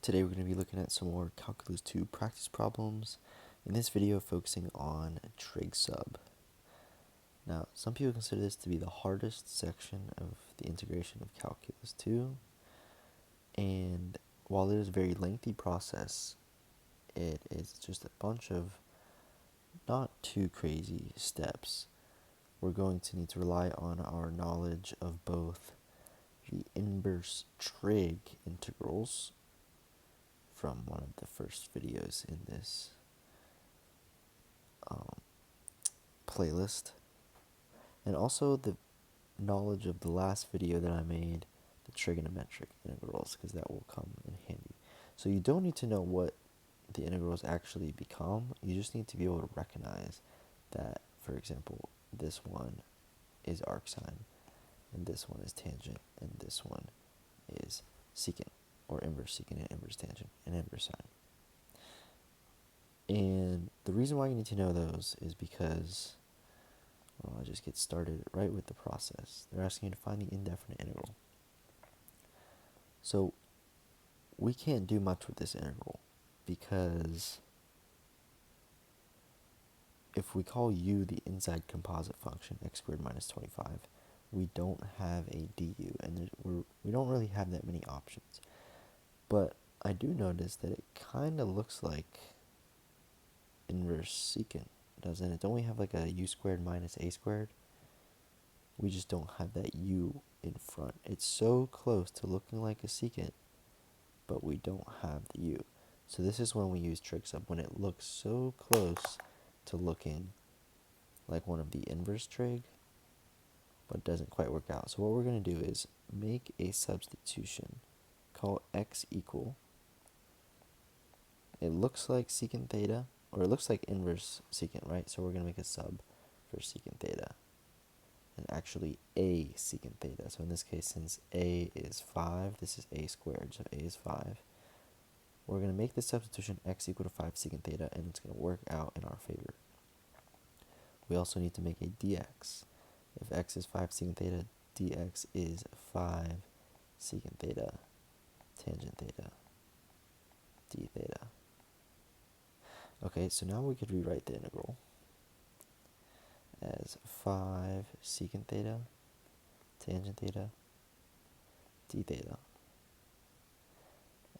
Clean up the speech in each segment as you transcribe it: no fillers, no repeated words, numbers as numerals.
Today we're going to be looking at some more Calculus 2 practice problems, in this video focusing on trig sub. Now, some people consider this to be the hardest section of the integration of Calculus 2, and while it is a very lengthy process, it is just a bunch of not too crazy steps. We're going to need to rely on our knowledge of both the inverse trig integrals from one of the first videos in this playlist, and also the knowledge of the last video that I made, the trigonometric integrals, because that will come in handy. So you don't need to know what the integrals actually become, you just need to be able to recognize that, for example, this one is arcsine, and this one is tangent, and this one is secant, or inverse secant, and inverse tangent, and inverse sine. And the reason why you need to know those is because, well, I'll just get started right with the process. They're asking you to find the indefinite integral. So we can't do much with this integral because if we call u the inside composite function, x squared minus 25, we don't have a du, and we don't really have that many options. But I do notice that it kind of looks like inverse secant, doesn't it? Don't we have like a u squared minus a squared? We just don't have that u in front. It's so close to looking like a secant, but we don't have the u. So this is when we use trig sub, when it looks so close to looking like one of the inverse trig, but doesn't quite work out. So what we're going to do is make a substitution, call x equal, it looks like secant theta, or it looks like inverse secant, right? So we're going to make a sub for secant theta, and actually a secant theta. So in this case, since a is 5, this is a squared, so a is 5. We're going to make the substitution x equal to 5 secant theta, and it's going to work out in our favor. We also need to make a dx. If x is 5 secant theta, dx is 5 secant theta tangent theta d theta. Okay, so now we could rewrite the integral as 5 secant theta tangent theta d theta.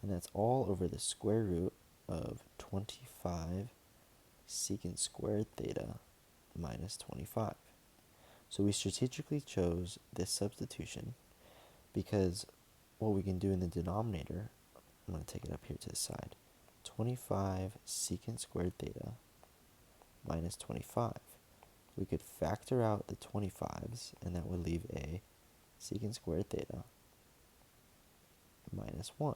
And that's all over the square root of 25 secant squared theta minus 25. So we strategically chose this substitution because what we can do in the denominator, I'm going to take it up here to the side, 25 secant squared theta minus 25. We could factor out the 25's, and that would leave a secant squared theta minus 1.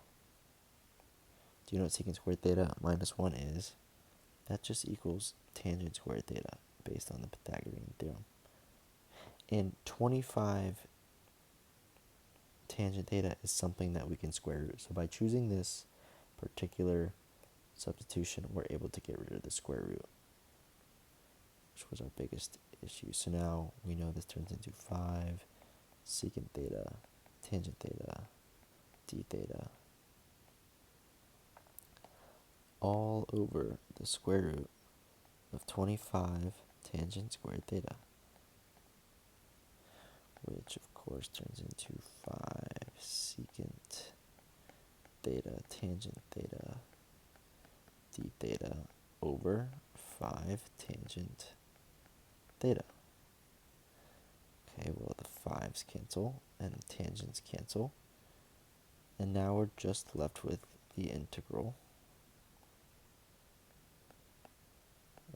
Do you know what secant squared theta minus 1 is? That just equals tangent squared theta based on the Pythagorean theorem. And 25 tangent theta is something that we can square root. So by choosing this particular substitution, we're able to get rid of the square root, which was our biggest issue. So now we know this turns into 5 secant theta tangent theta d theta all over the square root of 25 tangent squared theta, which of course turns into 5 secant theta tangent theta d theta over 5 tangent theta. Okay, well, the 5's cancel and the tangents cancel, and now we're just left with the integral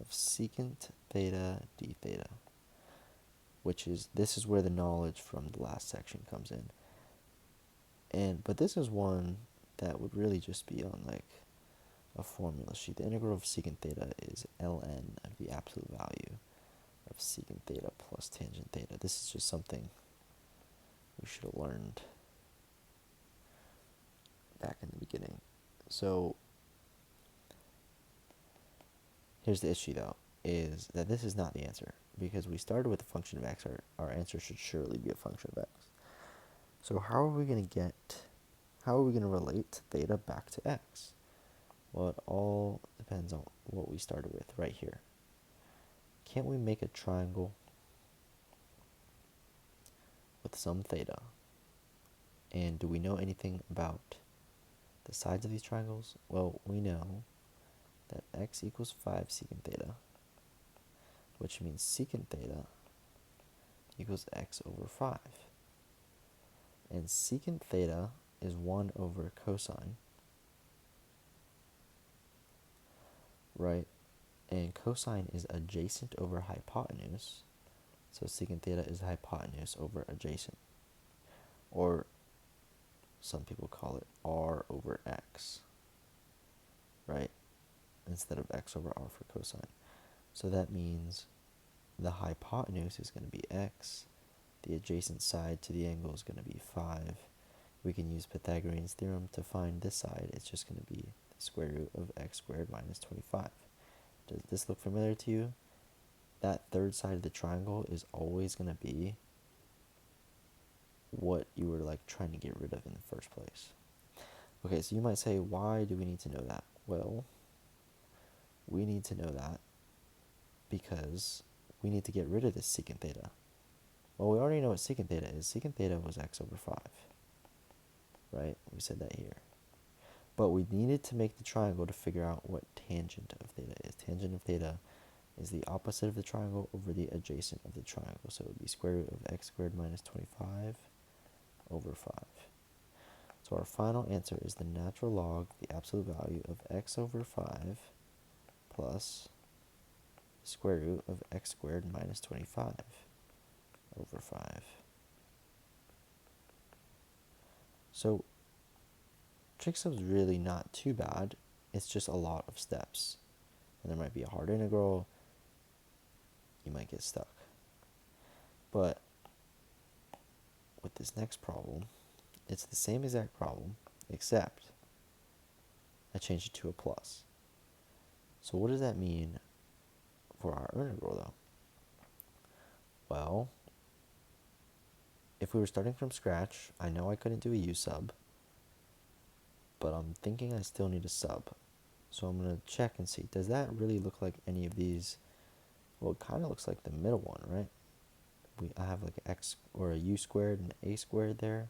of secant theta d theta, which is, this is where the knowledge from the last section comes in. But this is one that would really just be on like a formula sheet. The integral of secant theta is ln of the absolute value of secant theta plus tangent theta. This is just something we should have learned back in the beginning. So here's the issue though, is that this is not the answer, because we started with a function of x, our answer should surely be a function of x. So how are we going how are we going to relate theta back to x? Well, it all depends on what we started with right here. Can't we make a triangle with some theta? And do we know anything about the sides of these triangles? Well, we know that x equals 5 secant theta, which means secant theta equals x over 5. And secant theta is 1 over cosine, right? And cosine is adjacent over hypotenuse, so secant theta is hypotenuse over adjacent. Or some people call it r over x, right? Instead of x over r for cosine. So that means the hypotenuse is going to be x, the adjacent side to the angle is going to be 5. We can use Pythagorean's theorem to find this side. It's just going to be the square root of x squared minus 25. Does this look familiar to you? That third side of the triangle is always going to be what you were like trying to get rid of in the first place. Okay, so you might say, why do we need to know that? Well, we need to know that because we need to get rid of this secant theta. Well, we already know what secant theta is. Secant theta was x over 5, right? We said that here. But we needed to make the triangle to figure out what tangent of theta is. Tangent of theta is the opposite of the triangle over the adjacent of the triangle. So it would be square root of x squared minus 25 over 5. So our final answer is the natural log, the absolute value of x over 5 plus square root of x squared minus 25 over 5. So trig sub's really not too bad. It's just a lot of steps. And there might be a hard integral. You might get stuck. But with this next problem, it's the same exact problem, except I changed it to a plus. So what does that mean for our integral, though? Well, if we were starting from scratch, I know I couldn't do a u sub, but I'm thinking I still need a sub. So I'm going to check and see, does that really look like any of these? Well, it kind of looks like the middle one, right? I have like an x or a u squared and an a squared there.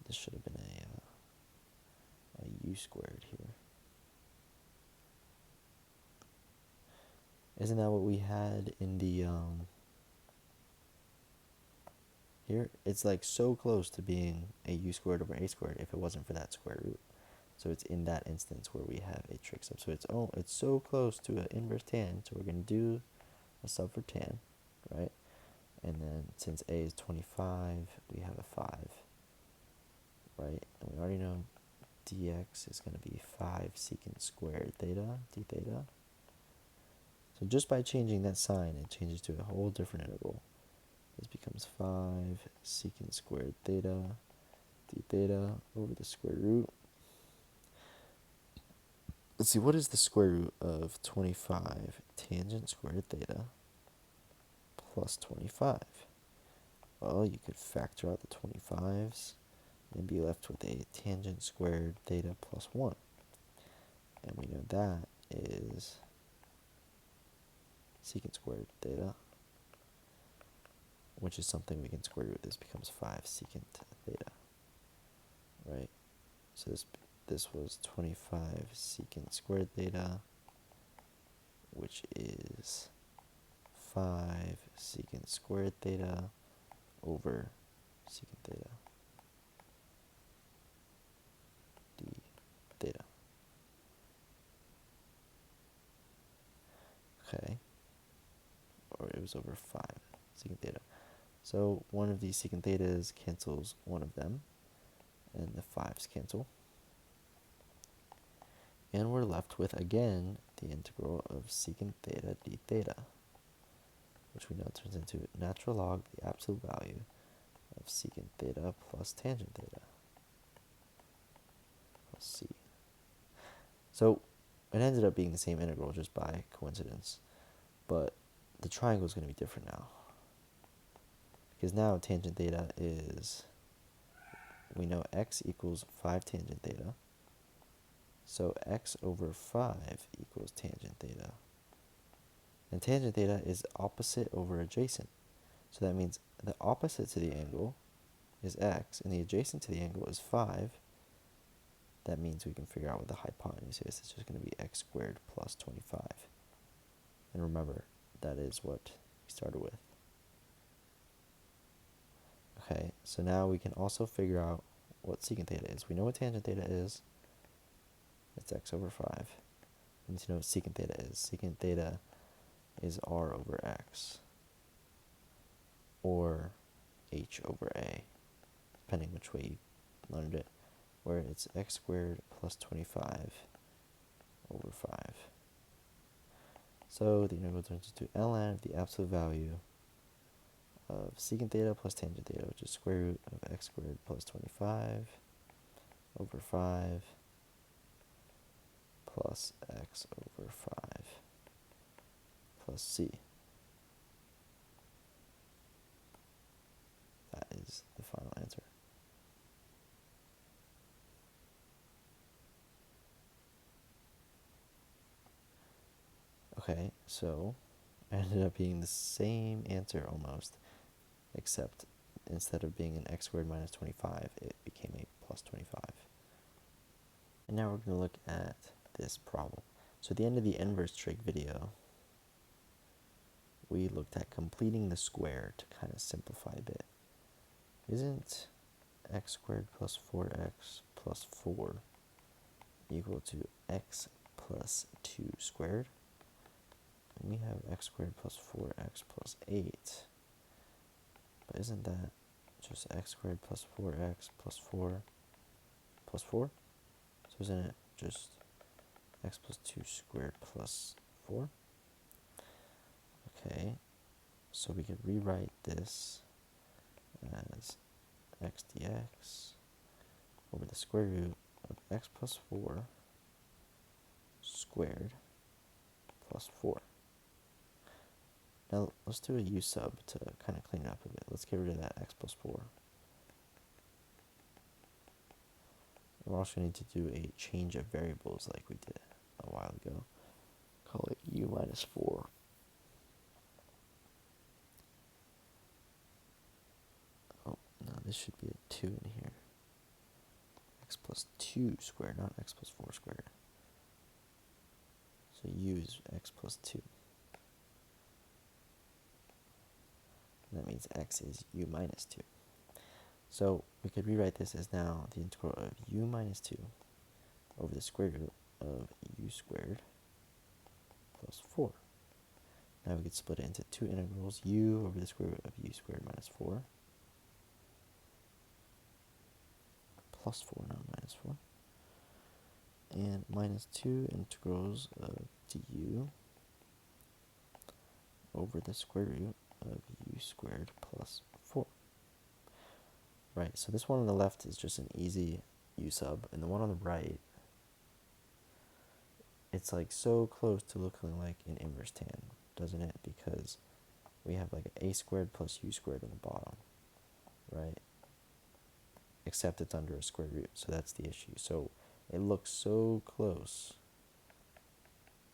This should have been a u squared here. Isn't that what we had in the here? It's like so close to being a u squared over a squared if it wasn't for that square root. So it's in that instance where we have a trig sub. So it's so close to an inverse tan. So we're going to do a sub for tan, right? And then since a is 25, we have a 5, right? And we already know dx is going to be 5 secant squared theta, d theta. So just by changing that sign, it changes to a whole different integral. This becomes 5 secant squared theta, d theta over the square root. Let's see, what is the square root of 25 tangent squared theta plus 25? Well, you could factor out the 25s and be left with a tangent squared theta plus 1. And we know that is secant squared theta, which is something we can square root. This becomes 5 secant theta, right? So this was 25 secant squared theta, which is 5 secant squared theta over secant theta d theta. Okay. Or it was over 5 secant theta. So one of these secant thetas cancels one of them, and the 5's cancel. And we're left with, again, the integral of secant theta d theta, which we know turns into natural log the absolute value of secant theta plus tangent theta plus c. So it ended up being the same integral just by coincidence, but the triangle is going to be different now, because now tangent theta is we know x equals 5 tangent theta. So x over 5 equals tangent theta. And tangent theta is opposite over adjacent. So that means the opposite to the angle is x, and the adjacent to the angle is 5. That means we can figure out what the hypotenuse is. It's just going to be x squared plus 25. And remember, that is what we started with. Okay, so now we can also figure out what secant theta is. We know what tangent theta is. It's x over 5. We need to know what secant theta is. Secant theta is r over x, or h over a, depending which way you learned it, where it's x squared plus 25 over 5. So the integral turns into ln of the absolute value of secant theta plus tangent theta, which is square root of x squared plus 25 over 5 plus x over 5 plus c. That is the final answer. Okay, so it ended up being the same answer almost, except instead of being an x squared minus 25, it became a plus 25. And now we're going to look at this problem. So at the end of the inverse trig video, we looked at completing the square to kind of simplify a bit. Isn't x squared plus 4x plus 4 equal to x plus 2 squared? And we have x squared plus 4x plus 8. But isn't that just x squared plus 4x plus 4 plus 4? So isn't it just x plus 2 squared plus 4? Okay, so we could rewrite this as x dx over the square root of x plus 4 squared plus 4. Now let's do a u sub to kind of clean it up a bit. Let's get rid of that x plus 4. We're also going to need to do a change of variables like we did a while ago. Call it u minus 4. Oh, no, this should be a 2 in here. X plus 2 squared, not x plus 4 squared. So u is x plus 2. And that means x is u minus 2. So we could rewrite this as now the integral of u minus 2 over the square root of u squared plus 4. Now we could split it into two integrals, u over the square root of u squared minus 4 plus 4, not minus 4, and minus 2 integrals of du over the square root of u squared plus 4. Right, so this one on the left is just an easy u sub, and the one on the right, it's like so close to looking like an inverse tan, doesn't it? Because we have like a squared plus u squared on the bottom, right? Except it's under a square root, so that's the issue. So it looks so close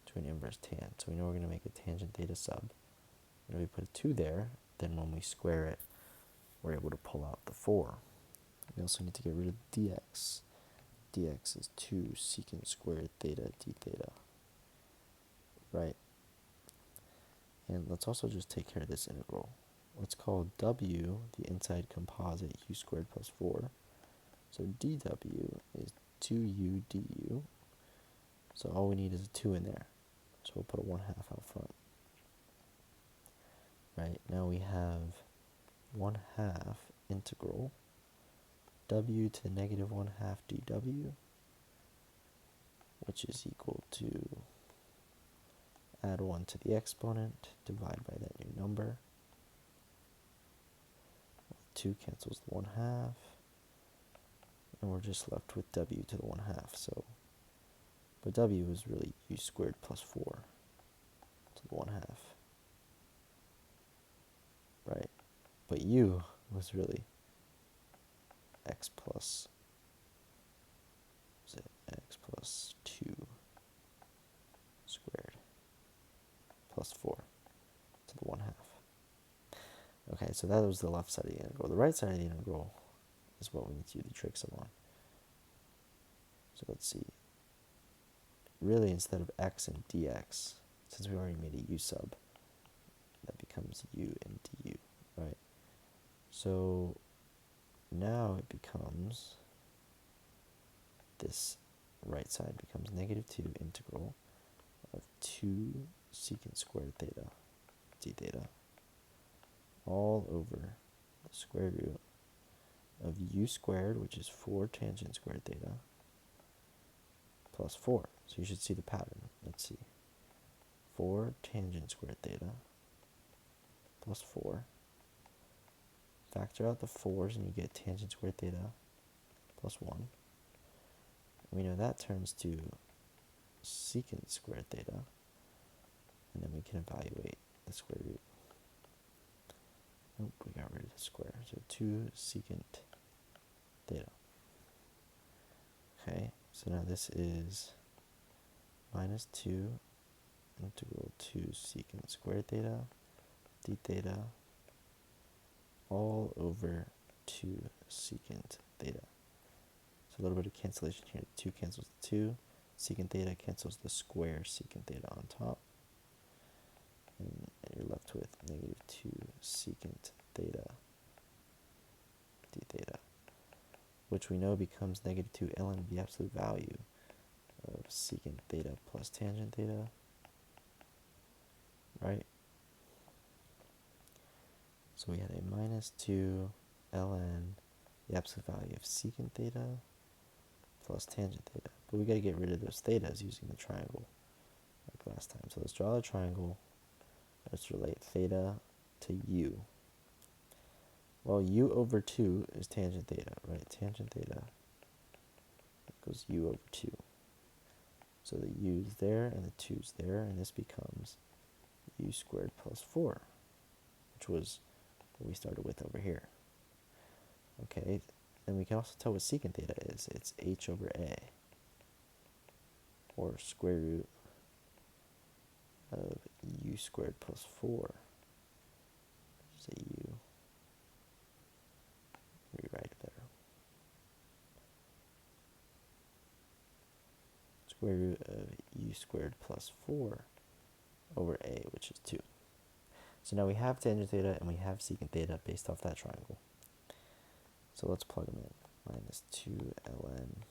to an inverse tan. So we know we're going to make a tangent theta sub. And if we put a 2 there, then when we square it, we're able to pull out the 4. We also need to get rid of dx. Dx is 2 secant squared theta d theta. Right? And let's also just take care of this integral. Let's call w the inside composite u squared plus 4. So dw is 2u du. So all we need is a 2 in there. So we'll put a 1/2 out front. Right, now we have 1/2 integral w to the negative 1/2 dw, which is equal to add 1 to the exponent, divide by that new number. 2 cancels the 1/2, and we're just left with w to the 1/2. So, but w is really u squared plus 4 to the 1/2. Right, but u was really x plus, is it x plus 2 squared plus 4 to the 1/2. Okay, so that was the left side of the integral. The right side of the integral is what we need to do the trig sum on. So let's see. Really, instead of x and dx, since we already made a u sub, that becomes u and du, right? So now it becomes, this right side becomes -2 integral of 2 secant squared theta d theta all over the square root of u squared, which is 4 tangent squared theta, plus 4. So you should see the pattern. Let's see. 4 tangent squared theta plus 4. Factor out the 4's and you get tangent squared theta plus 1. And we know that turns to secant squared theta. And then we can evaluate the square root. Nope, we got rid of the square. So 2 secant theta. Okay, so now this is -2 integral 2 secant squared theta d theta all over 2 secant theta. So a little bit of cancellation here. 2 cancels the 2. Secant theta cancels the square secant theta on top. And you're left with -2 secant theta d theta, which we know becomes -2 ln the absolute value of secant theta plus tangent theta, right? So we had a -2 ln the absolute value of secant theta plus tangent theta. But we got to get rid of those thetas using the triangle like last time. So let's draw the triangle. Let's relate theta to u. Well, u over 2 is tangent theta, right? Tangent theta equals u over 2. So the u's there and the 2's there, and this becomes u squared plus 4, which was what we started with over here. Okay, and we can also tell what secant theta is. It's h over a, or square root of u squared plus 4. Say u. Rewrite it better. Square root of u squared plus 4 over a, which is 2. So now we have tangent theta and we have secant theta based off that triangle. So let's plug them in. -2 ln.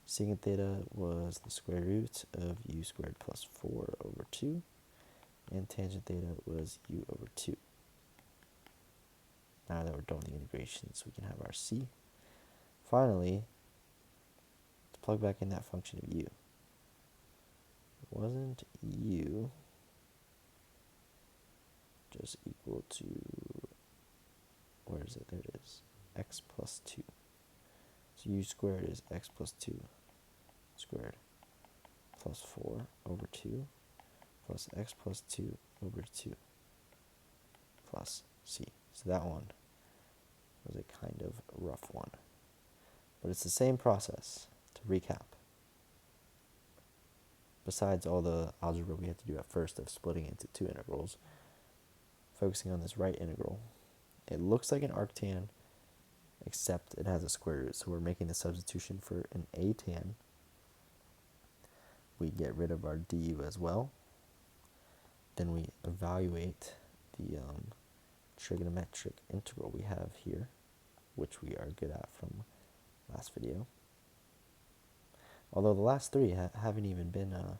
Secant theta was the square root of u squared plus 4 over 2. And tangent theta was u over 2. Now that we're done with the integrations, we can have our c. Finally, let's plug back in that function of u. Wasn't u just equal to, where is it? There it is, x plus 2. So u squared is x plus 2 squared plus 4 over 2 plus x plus 2 over 2 plus c. So that one was a kind of rough one. But it's the same process, to recap. Besides all the algebra we had to do at first of splitting into 2 integrals, focusing on this right integral, it looks like an arctan, except it has a square root. So we're making the substitution for an atan. We get rid of our du as well. Then we evaluate the trigonometric integral we have here, which we are good at from last video. Although the last 3 haven't even been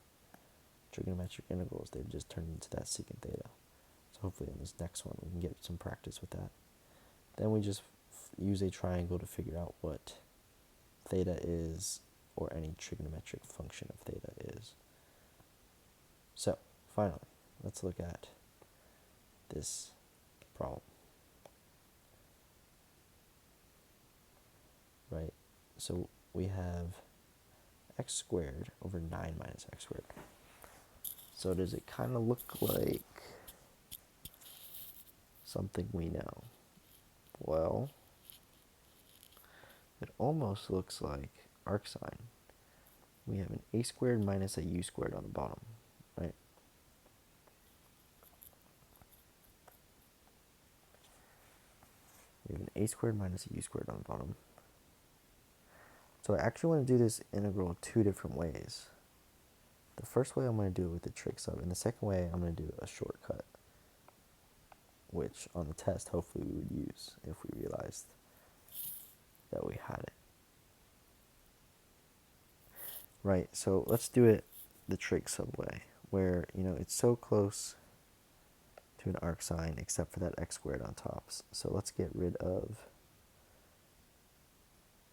trigonometric integrals, they've just turned into that secant theta. So hopefully in this next one we can get some practice with that. Then we just use a triangle to figure out what theta is, or any trigonometric function of theta is. So finally, let's look at this problem. Right, so we have x squared over 9 minus x squared. So does it kind of look like something we know? Well, it almost looks like arc sine. We have an a squared minus a u squared on the bottom, right? We have an a squared minus a u squared on the bottom. So I actually want to do this integral two different ways. The first way I'm going to do it with the trig sub, and the second way I'm going to do a shortcut, which on the test hopefully we would use if we realized that we had it. Right, so let's do it the trig sub way, where, it's so close to an arc sine except for that x squared on top. So let's get rid of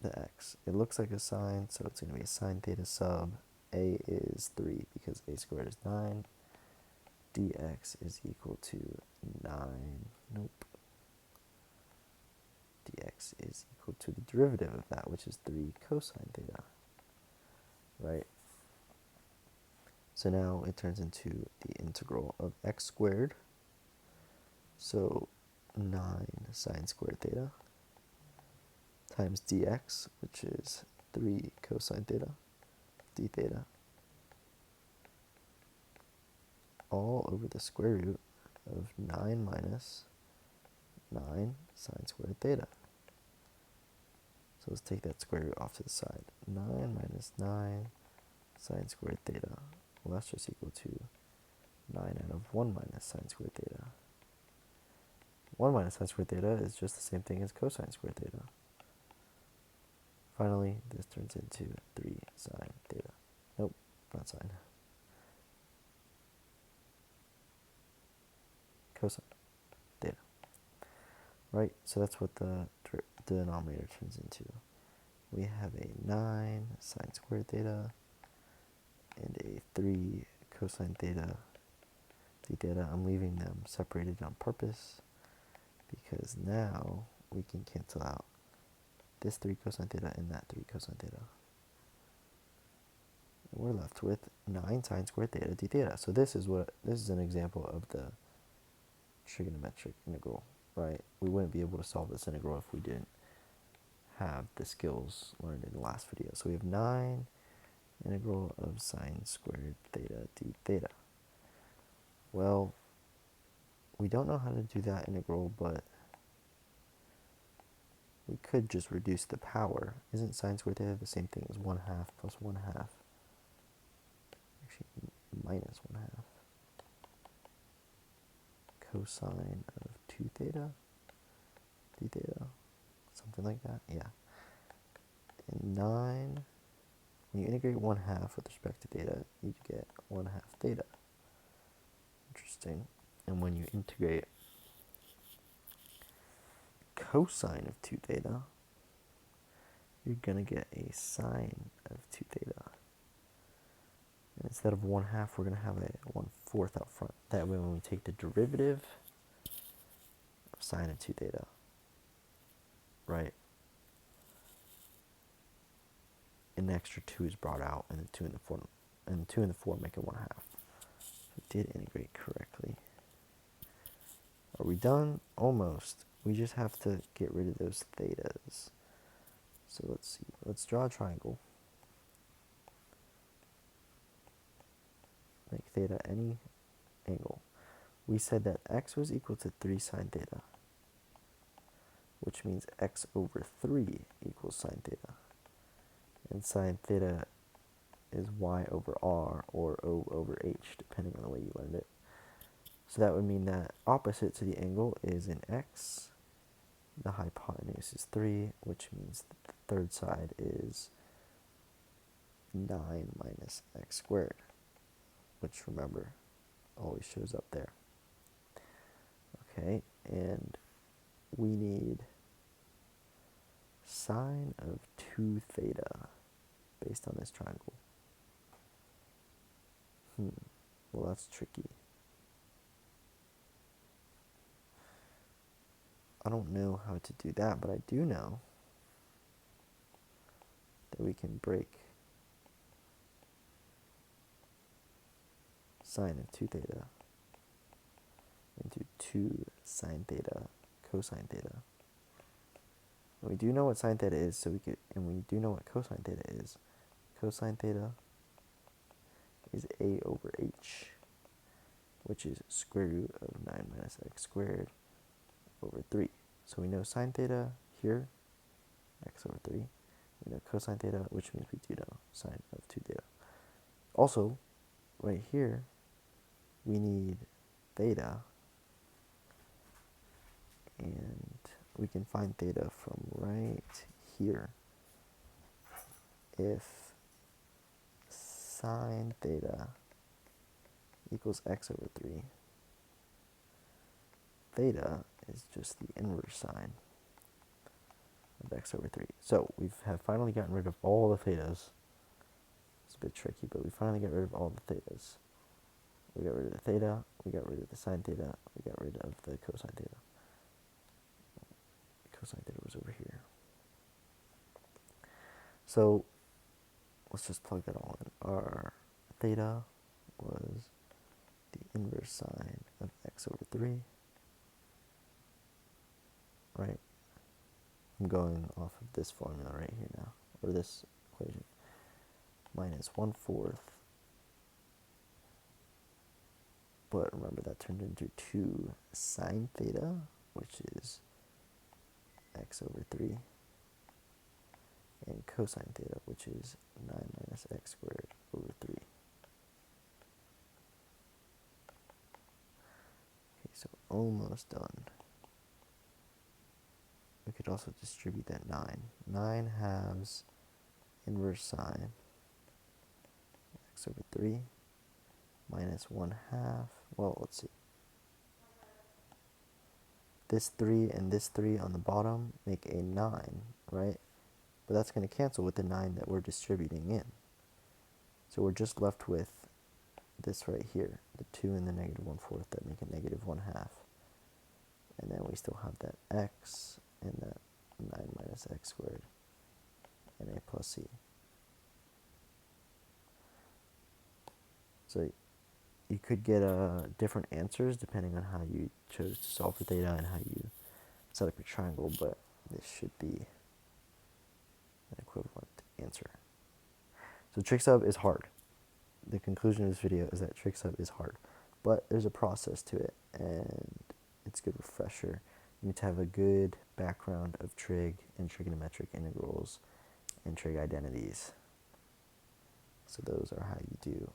the x. It looks like a sine, so it's going to be a sine theta sub. A is 3 because a squared is 9. Dx is equal to 9. Nope. Dx is equal to the derivative of that, which is 3 cosine theta. Right? So now it turns into the integral of x squared. So 9 sine squared theta times dx, which is 3 cosine theta, d theta, all over the square root of 9 minus 9 sine squared theta. So let's take that square root off to the side. 9 minus 9 sine squared theta. Well, that's just equal to 9 out of 1 minus sine squared theta. 1 minus sine squared theta is just the same thing as cosine squared theta. Finally, this turns into 3 sine theta. Nope, not sine. Cosine theta. Right, so that's what the denominator turns into. We have a 9 sine squared theta and a 3 cosine theta d theta. I'm leaving them separated on purpose because now we can cancel out this 3 cosine theta and that 3 cosine theta. And we're left with 9 sine squared theta d theta. So this is an example of the trigonometric integral, right? We wouldn't be able to solve this integral if we didn't have the skills learned in the last video. So we have 9 integral of sine squared theta d theta. Well, we don't know how to do that integral, but we could just reduce the power. Isn't sine squared theta the same thing as 1/2 plus 1/2? Actually, minus 1/2. Cosine of 2 theta d theta, something like that, yeah. And 9, when you integrate 1/2 with respect to theta, you get 1/2 theta. Interesting. And when you integrate cosine of 2 theta, you're going to get a sine of 2 theta. And instead of 1/2, we're going to have a 1/4 out front. That way, when we take the derivative of sine of 2 theta, right, an extra 2 is brought out, and the 2 and the 2 and the 4 make it 1/2. We did integrate correctly. Are we done? Almost. We just have to get rid of those thetas. So let's see. Let's draw a triangle. Make theta any angle. We said that x was equal to 3 sine theta, which means x over 3 equals sine theta. And sine theta is y over r or o over h, depending on the way you learned it. So that would mean that opposite to the angle is an x. The hypotenuse is 3, which means that the third side is 9 minus x squared, which, remember, always shows up there. Okay, and we need sine of 2 theta based on this triangle. Well, that's tricky. I don't know how to do that, but I do know that we can break sine of 2 theta into 2 sine theta cosine theta. And we do know what sine theta is, and we do know what cosine theta is. Cosine theta is a over h, which is square root of 9 minus x squared over 3. So we know sine theta here, x over 3. We know cosine theta, which means we do know sine of 2 theta. Also, right here, we need theta, and we can find theta from right here. If sine theta equals x over 3, theta is just the inverse sine of x over 3. So we have finally gotten rid of all the thetas. It's a bit tricky, but we finally got rid of all the thetas. We got rid of the theta, we got rid of the sine theta, we got rid of the cosine theta. The cosine theta was over here. So let's just plug that all in. Our theta was the inverse sine of x over 3, right? I'm going off of this formula right here now, or this equation, minus 1/4. But remember, that turned into 2 sine theta, which is x over 3, and cosine theta, which is 9 minus x squared over 3. Okay, so almost done. We could also distribute that 9. 9 halves inverse sine x over 3 minus 1/2. Well, let's see. This 3 and this 3 on the bottom make a 9, right? But that's going to cancel with the 9 that we're distributing in. So we're just left with this right here, the 2 and the negative 1/4 that make a negative 1/2. And then we still have that x and that 9 minus x squared and a plus c. So you could get different answers depending on how you chose to solve for theta and how you set up your triangle, but this should be an equivalent answer. So trig sub is hard. The conclusion of this video is that trig sub is hard, but there's a process to it, and it's a good refresher. You need to have a good background of trig and trigonometric integrals and trig identities. So those are how you do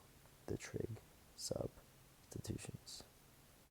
the trig substitutions.